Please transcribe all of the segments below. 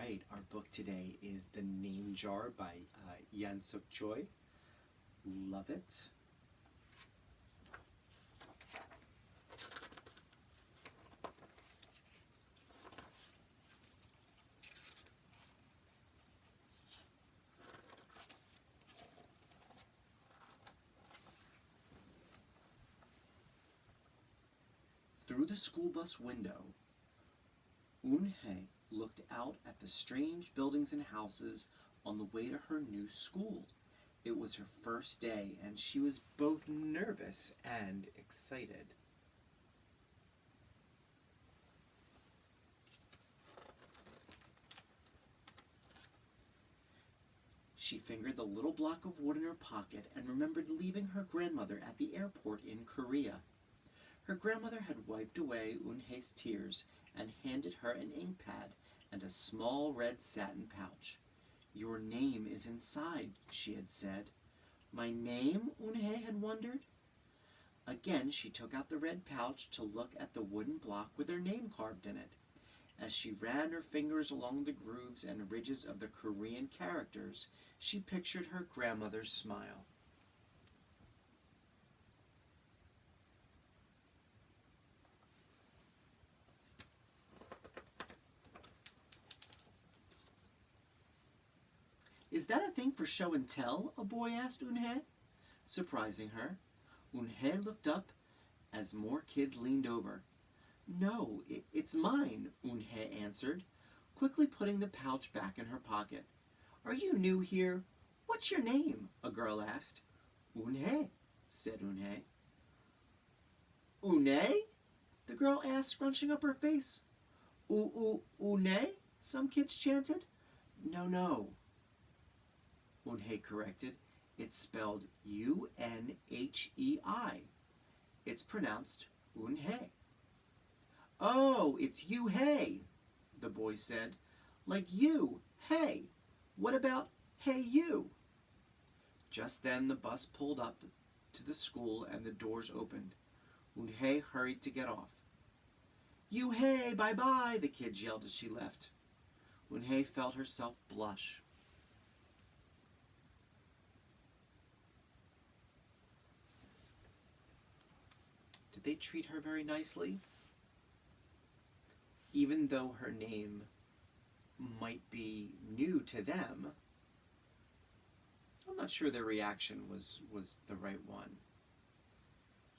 right, our book today is The Name Jar by Yan Suk Choi. Love it. Through the school bus window, Eun-hye looked out at the strange buildings and houses on the way to her new school. It was her first day, and she was both nervous and excited. She fingered the little block of wood in her pocket and remembered leaving her grandmother at the airport in Korea. Her grandmother had wiped away Eun-hye's tears and handed her an ink pad and a small red satin pouch. "Your name is inside," she had said. "My name?" Eun-hye had wondered. Again she took out the red pouch to look at the wooden block with her name carved in it. As she ran her fingers along the grooves and ridges of the Korean characters, she pictured her grandmother's smile. "Is that a thing for show and tell?" a boy asked Eun-hye. Surprising her, Eun-hye looked up as more kids leaned over. "No, it's mine," Eun-hye answered, quickly putting the pouch back in her pocket. "Are you new here? What's your name?" a girl asked. "Eun-hye," said Eun-hye. "Une?" the girl asked, scrunching up her face. "Une?" some kids chanted. No, Eun-hye corrected. It's spelled U-N-H-E-I. It's pronounced Eun-hye. "Oh, it's you-hey," the boy said. "Like you, hey. What about hey you?" Just then the bus pulled up to the school and the doors opened. Eun-hye hurried to get off. "You-hey, bye-bye," the kids yelled as she left. Eun-hye felt herself blush. Did they treat her very nicely? Even though her name might be new to them, I'm not sure their reaction was the right one.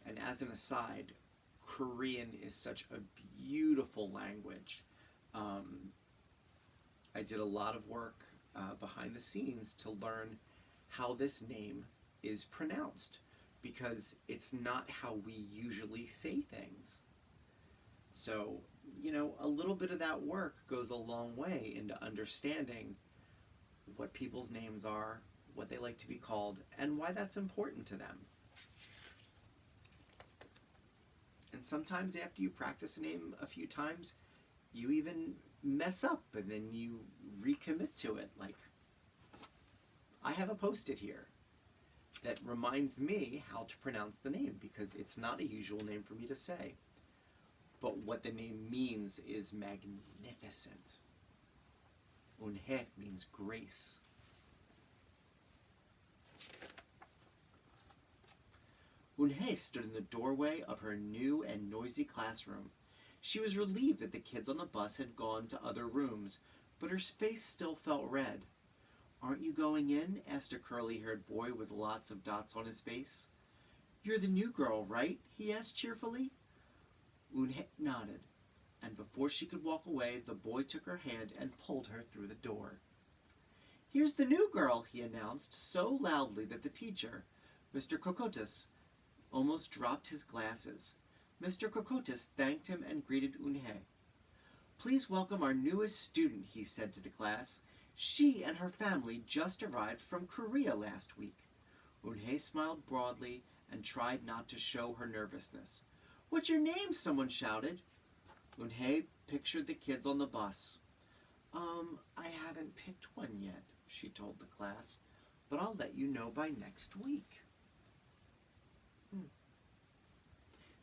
And as an aside, Korean is such a beautiful language. I did a lot of work behind the scenes to learn how this name is pronounced, because it's not how we usually say things. So, a little bit of that work goes a long way into understanding what people's names are, what they like to be called, and why that's important to them. And sometimes after you practice a name a few times, you even mess up and then you recommit to it. Like, I have a post-it here that reminds me how to pronounce the name, because it's not a usual name for me to say. But what the name means is magnificent. Eun-hye means grace. Eun-hye stood in the doorway of her new and noisy classroom. She was relieved that the kids on the bus had gone to other rooms, but her face still felt red. "Aren't you going in?" asked a curly-haired boy with lots of dots on his face. "You're the new girl, right?" he asked cheerfully. Eun-hye nodded, and before she could walk away, the boy took her hand and pulled her through the door. "Here's the new girl," he announced so loudly that the teacher, Mr. Kokotis, almost dropped his glasses. Mr. Kokotis thanked him and greeted Eun-hye. "Please welcome our newest student," he said to the class. "She and her family just arrived from Korea last week." Eun-hye smiled broadly and tried not to show her nervousness. "What's your name?" someone shouted. Eun-hye pictured the kids on the bus. I haven't picked one yet," she told the class, "but I'll let you know by next week."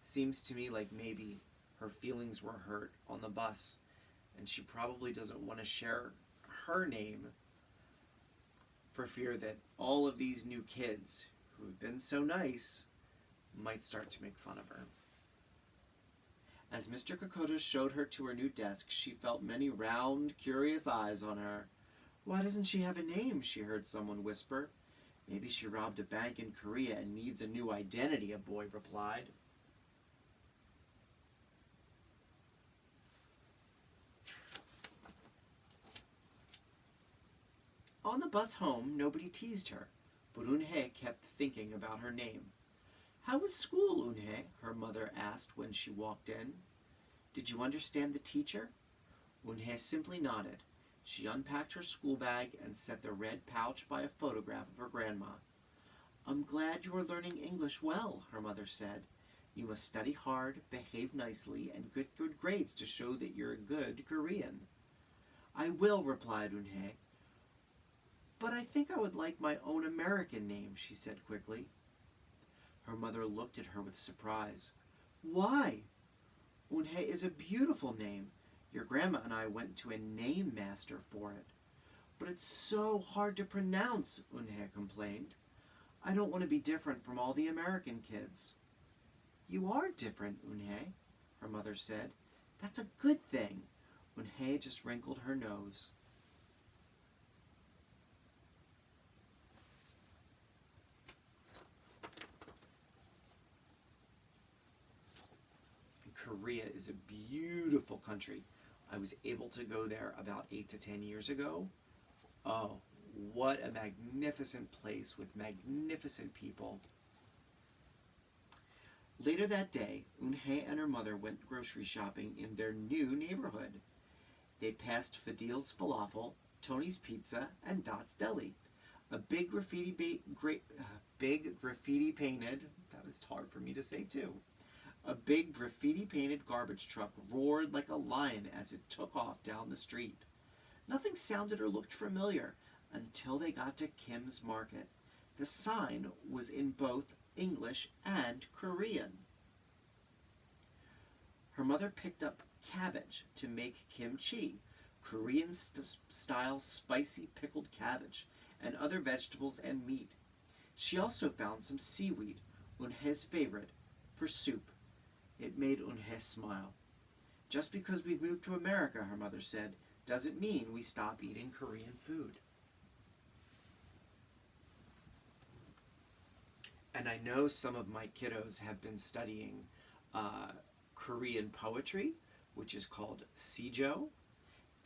Seems to me like maybe her feelings were hurt on the bus, and she probably doesn't want to share her name for fear that all of these new kids who have been so nice might start to make fun of her. As Mr. Kokoda showed her to her new desk, she felt many round, curious eyes on her. "Why doesn't she have a name?" she heard someone whisper. "Maybe she robbed a bank in Korea and needs a new identity," a boy replied. On the bus home, nobody teased her, but Eunhye kept thinking about her name. "How was school, Eunhye?" her mother asked when she walked in. "Did you understand the teacher?" Eunhye simply nodded. She unpacked her school bag and set the red pouch by a photograph of her grandma. "I'm glad you are learning English well," her mother said. "You must study hard, behave nicely, and get good grades to show that you're a good Korean." "I will," replied Eunhye. "But I think I would like my own American name," she said quickly. Her mother looked at her with surprise. "Why? Eunhye is a beautiful name. Your grandma and I went to a name master for it." "But it's so hard to pronounce," Eunhye complained. "I don't want to be different from all the American kids." "You are different, Eunhye," her mother said. "That's a good thing." Eunhye just wrinkled her nose. Korea is a beautiful country. I was able to go there about 8 to 10 years ago. Oh, what a magnificent place with magnificent people. Later that day, Eunhye and her mother went grocery shopping in their new neighborhood. They passed Fadil's Falafel, Tony's Pizza, and Dot's Deli. A big graffiti painted, that was hard for me to say too. A big graffiti-painted garbage truck roared like a lion as it took off down the street. Nothing sounded or looked familiar until they got to Kim's Market. The sign was in both English and Korean. Her mother picked up cabbage to make kimchi, Korean-style spicy pickled cabbage, and other vegetables and meat. She also found some seaweed, Eunhye's favorite, for soup. It made Eunhye smile. "Just because we've moved to America," her mother said, "doesn't mean we stop eating Korean food." And I know some of my kiddos have been studying Korean poetry, which is called Sijo,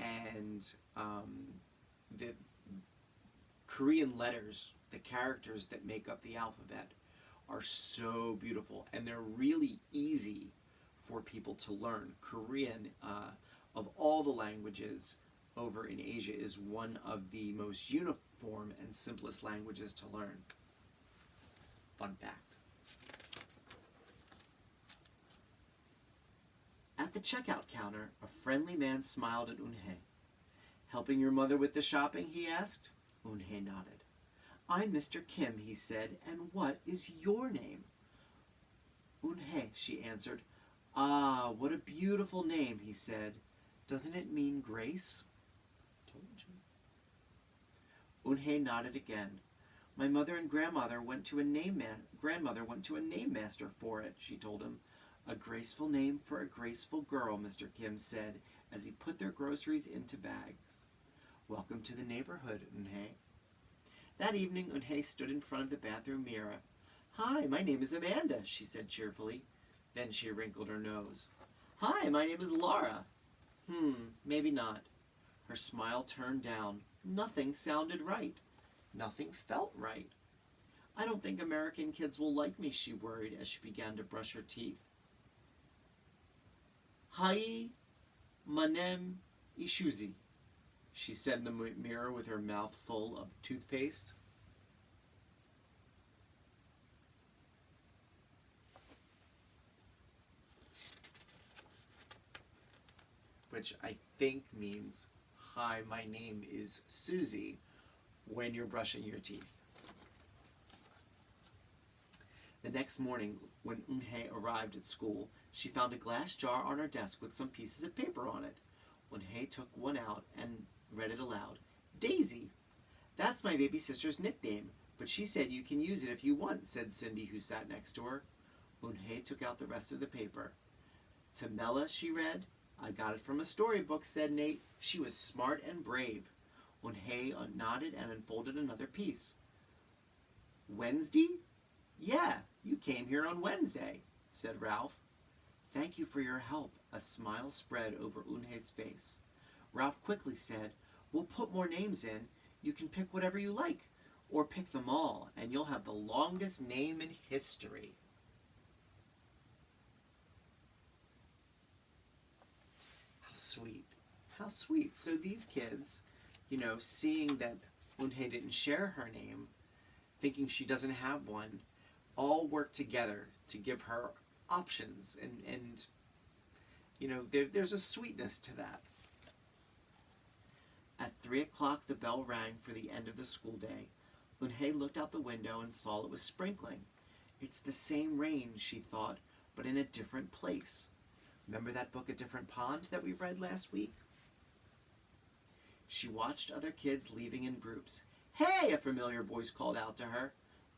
and the Korean letters, the characters that make up the alphabet, are so beautiful, and they're really easy for people to learn. Korean, of all the languages over in Asia, is one of the most uniform and simplest languages to learn. Fun fact. At the checkout counter, a friendly man smiled at Eunhye. "Helping your mother with the shopping?" he asked. Eunhye nodded. "I'm Mr. Kim," he said, "and what is your name?" "Eunhye," she answered. "Ah, what a beautiful name," he said. "Doesn't it mean grace?" "Told you." Eunhye nodded again. "My mother and grandmother went to a name master for it," she told him. "A graceful name for a graceful girl," Mr. Kim said as he put their groceries into bags. "Welcome to the neighborhood, Eunhye." That evening, Eunhye stood in front of the bathroom mirror. "Hi, my name is Amanda," she said cheerfully. Then she wrinkled her nose. "Hi, my name is Laura." Maybe not. Her smile turned down. Nothing sounded right. Nothing felt right. "I don't think American kids will like me," she worried as she began to brush her teeth. "Hi, manem ishuzi," she said in the mirror with her mouth full of toothpaste. Which I think means, "Hi, my name is Susie," when you're brushing your teeth. The next morning, when Eunhye arrived at school, she found a glass jar on her desk with some pieces of paper on it. Eunhye took one out and read it aloud. Daisy. That's my baby sister's nickname, but she said you can use it if you want, said Cindy, who sat next to her. Eunhye took out the rest of the paper. To Mela, she read. I got it from a storybook, said Nate. She was smart and brave. Eunhye nodded and unfolded another piece. Wednesday? Yeah, you came here on Wednesday, said Ralph. Thank you for your help. A smile spread over Eunhye's face. Ralph quickly said, We'll put more names in. You can pick whatever you like, or pick them all, and you'll have the longest name in history. How sweet. How sweet. So these kids, seeing that Eunhye didn't share her name, thinking she doesn't have one, all work together to give her options. And there's a sweetness to that. At 3 o'clock, the bell rang for the end of the school day. Eunhye looked out the window and saw it was sprinkling. It's the same rain, she thought, but in a different place. Remember that book, A Different Pond, that we read last week? She watched other kids leaving in groups. Hey, a familiar voice called out to her.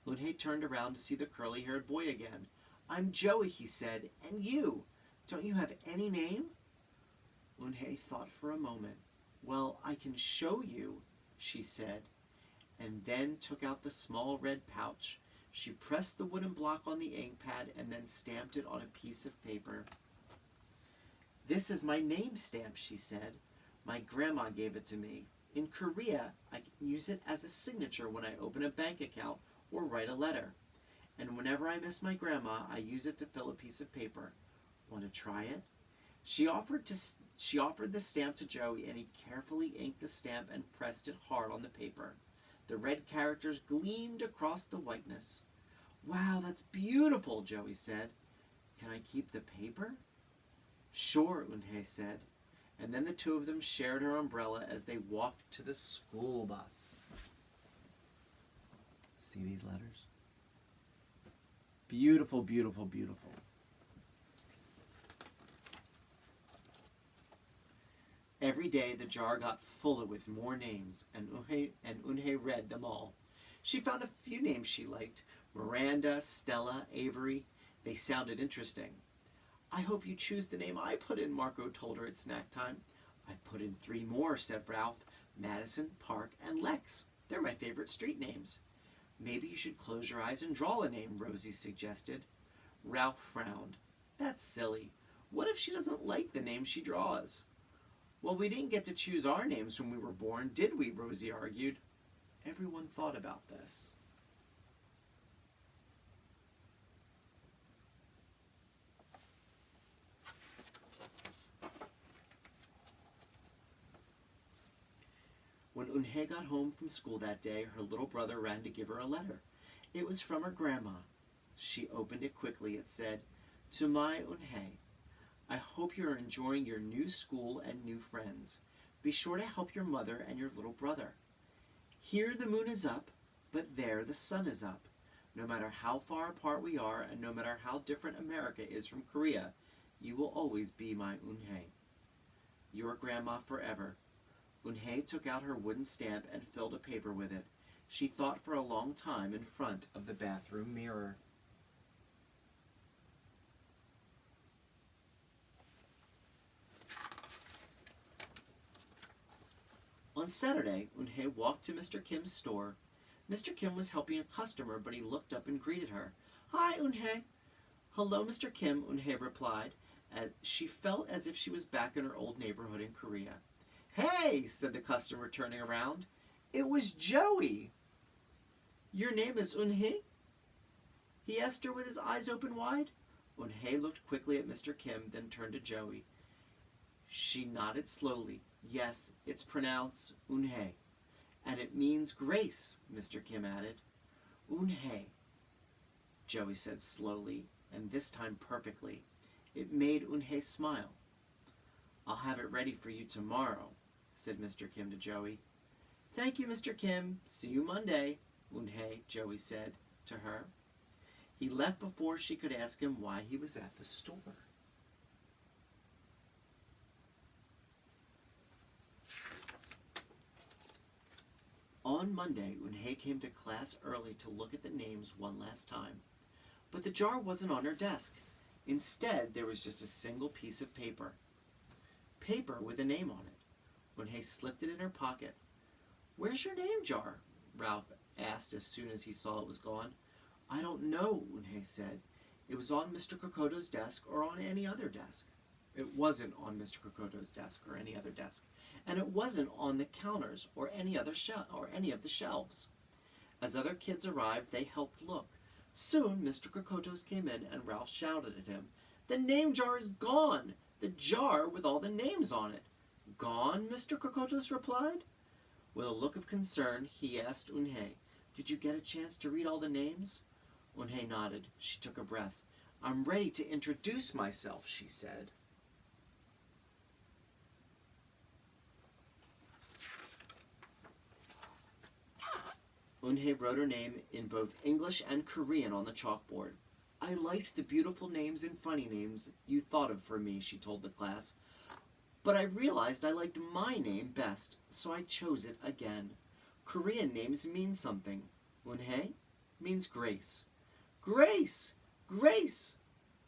Eunhye turned around to see the curly-haired boy again. I'm Joey, he said, and you? Don't you have any name? Eunhye thought for a moment. Well, I can show you, she said, and then took out the small red pouch. She pressed the wooden block on the ink pad and then stamped it on a piece of paper. This is my name stamp, she said. My grandma gave it to me. In Korea, I can use it as a signature when I open a bank account or write a letter. And whenever I miss my grandma, I use it to fill a piece of paper. Want to try it? She offered the stamp to Joey, and he carefully inked the stamp and pressed it hard on the paper. The red characters gleamed across the whiteness. Wow, that's beautiful, Joey said. Can I keep the paper? Sure, Eunhye said. And then the two of them shared her umbrella as they walked to the school bus. See these letters? Beautiful, beautiful, beautiful. Every day the jar got fuller with more names, and Eunhye read them all. She found a few names she liked. Miranda, Stella, Avery. They sounded interesting. I hope you choose the name I put in, Marco told her at snack time. I've put in 3 more, said Ralph. Madison, Park, and Lex. They're my favorite street names. Maybe you should close your eyes and draw a name, Rosie suggested. Ralph frowned. That's silly. What if she doesn't like the name she draws? Well, we didn't get to choose our names when we were born, did we? Rosie argued. Everyone thought about this. When Eunhye got home from school that day, her little brother ran to give her a letter. It was from her grandma. She opened it quickly. It said, To my Eunhye, I hope you are enjoying your new school and new friends. Be sure to help your mother and your little brother. Here the moon is up, but there the sun is up. No matter how far apart we are, and no matter how different America is from Korea, you will always be my Eunhye. Your grandma forever. Eunhye took out her wooden stamp and filled a paper with it. She thought for a long time in front of the bathroom mirror. On Saturday, Eunhye walked to Mr. Kim's store. Mr. Kim was helping a customer, but he looked up and greeted her. Hi, Eunhye. Hello, Mr. Kim, Eunhye replied. She felt as if she was back in her old neighborhood in Korea. Hey, said the customer, turning around. It was Joey. Your name is Eunhye? He asked her with his eyes open wide. Eunhye looked quickly at Mr. Kim, then turned to Joey. She nodded slowly. Yes, it's pronounced Eunhye. And it means grace, Mr. Kim added. Eunhye, Joey said slowly, and this time perfectly. It made Eunhye smile. I'll have it ready for you tomorrow, said Mr. Kim to Joey. Thank you, Mr. Kim. See you Monday, Eunhye, Joey said to her. He left before she could ask him why he was at the store. On Monday, Unhei came to class early to look at the names one last time. But the jar wasn't on her desk. Instead, there was just a single piece of paper. Paper with a name on it. Unhei slipped it in her pocket. "Where's your name jar?" Ralph asked as soon as he saw it was gone. "I don't know," Unhei said. "It was on Mr. Kokoto's desk or on any other desk." It wasn't on Mr. Kokoto's desk or any other desk, and it wasn't on the counters or any of the shelves. As other kids arrived, they helped look. Soon, Mr. Kokoto's came in, and Ralph shouted at him, "The name jar is gone! The jar with all the names on it!" "Gone?" Mr. Kokotos replied. With a look of concern, he asked Unhei, "Did you get a chance to read all the names?" Unhei nodded. She took a breath. "I'm ready to introduce myself," she said. Unhei wrote her name in both English and Korean on the chalkboard. "I liked the beautiful names and funny names you thought of for me," she told the class. "But I realized I liked my name best, so I chose it again. Korean names mean something. Unhei means grace." "Grace! Grace!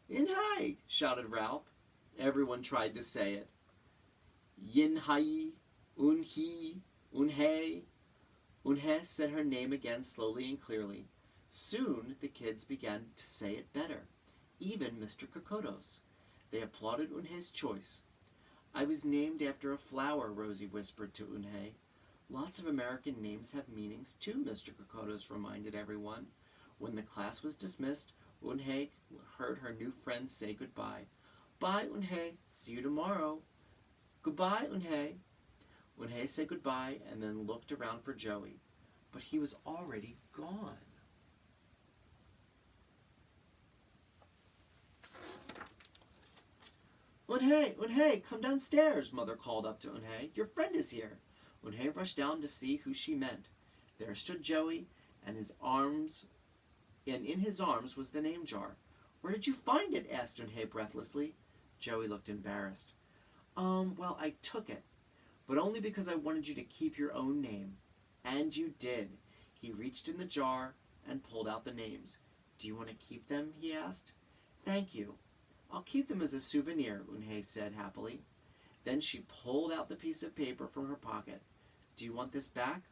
Inhai!" shouted Ralph. Everyone tried to say it. Yinhai, Unhei, Unhei. Unhei said her name again slowly and clearly. Soon the kids began to say it better, even Mr. Kokotos. They applauded Unhei's choice. "I was named after a flower," Rosie whispered to Unhei. "Lots of American names have meanings too," Mr. Kokotos reminded everyone. When the class was dismissed, Unhei heard her new friends say goodbye. "Bye, Unhei. See you tomorrow." "Goodbye, Unhei." Unhei said goodbye and then looked around for Joey, but he was already gone. "Unhei, Unhei, come downstairs," Mother called up to Unhei. "Your friend is here." Unhei rushed down to see who she meant. There stood Joey, and in his arms was the name jar. "Where did you find it?" asked Unhei breathlessly. Joey looked embarrassed. Well, I took it, but only because I wanted you to keep your own name." "And you did." He reached in the jar and pulled out the names. "Do you want to keep them?" he asked. "Thank you. I'll keep them as a souvenir," Unhei said happily. Then she pulled out the piece of paper from her pocket. "Do you want this back?"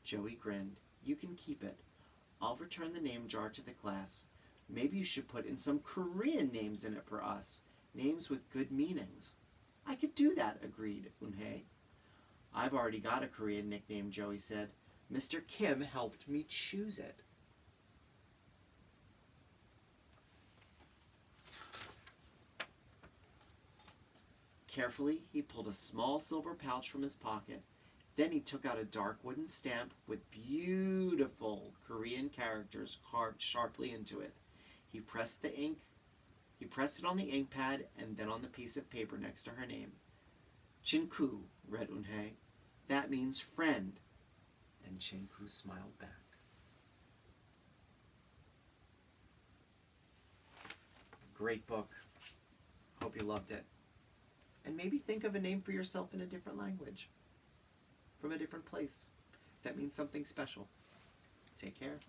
Joey grinned. "You can keep it. I'll return the name jar to the class. Maybe you should put in some Korean names in it for us. Names with good meanings." "I could do that," agreed Unhei. "I've already got a Korean nickname," Joey said. "Mr. Kim helped me choose it." Carefully, he pulled a small silver pouch from his pocket. Then he took out a dark wooden stamp with beautiful Korean characters carved sharply into it. He pressed it on the ink pad and then on the piece of paper next to her name. "Chinku," read Unhei. "That means friend." And Chinku smiled back. Great book. Hope you loved it. And maybe think of a name for yourself in a different language, from a different place. That means something special. Take care.